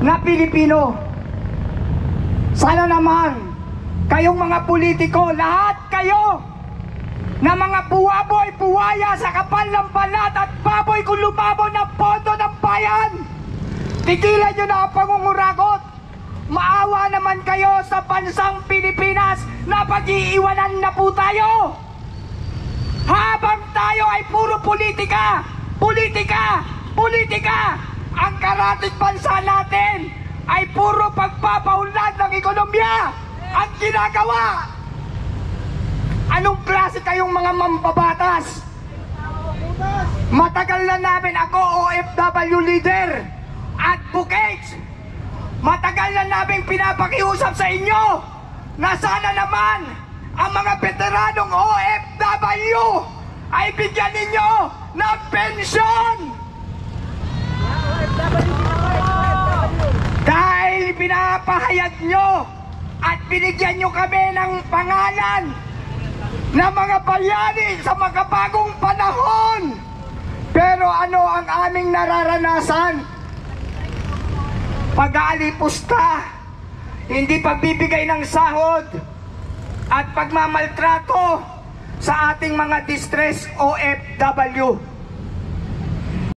na Pilipino. Sana naman kayong mga politiko, lahat kayo na mga buwaboy, buwaya sa kapal ng balat at baboy kung lumabaw ng pondo ng bayan, tigilan nyo na ang pangungurakot. Maawa naman kayo sa bansang Pilipinas na pag-iiwanan na po tayo. Habang tayo ay puro politika, politika, politika, ang karatig bansa natin ay puro pagpapaunlad ng ekonomiya ang ginagawa. Anong klase kayong mga mambabatas? Matagal na namin ako OFW leader, advocates. Matagal na namin pinapakiusap sa inyo na sana naman ang mga veteranong OFW ay bigyan ninyo ng pensyon. Dahil pinapahayag nyo at binigyan nyo kami ng pangalan na mga bayani sa makabagong panahon. Pero ano ang aming nararanasan? Pag-aalipusta, hindi pagbibigay ng sahod, at pagmamaltrato sa ating mga distress OFW.